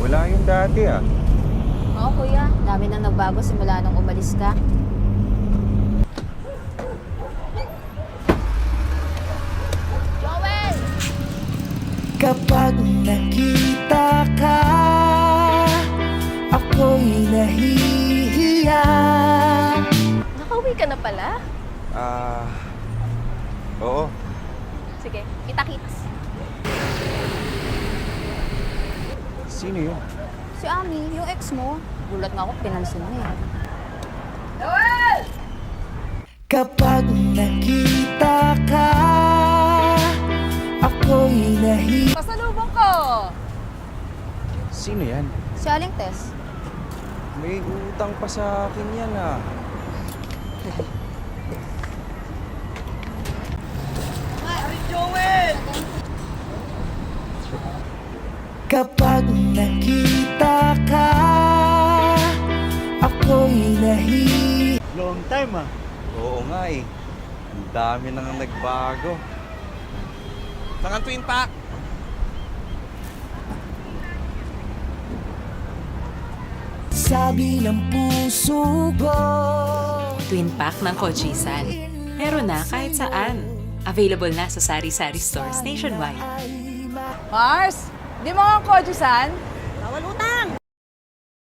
Wala yung dati ah. Oo, kuya. Dami nang nagbago simula nung umalis ka. Joel! Kapag nakita ka, ako'y nahihiya. Nakauwi ka na pala? Oo. Sige, kita-kits. Sino yun? Si Ami, yung ex mo. Gulat nga ako, pinansin niya. Kapag nakita ka, ako'y nahihiya. Pasalubong ko! Sino yan? Si Aling Tess. May utang pa sa akin yan ah. Kapag nakita ka, ako'y nahihiya. Long time ah. Oo nga eh. Ang dami nang nagbago. Saan ang Twin Pack? Sabi ng puso ko, Twin pack ng Kojisan. Meron na kahit saan. Available na sa sari-sari stores nationwide. Mars, di mo ang Kojisan? Bawal utang!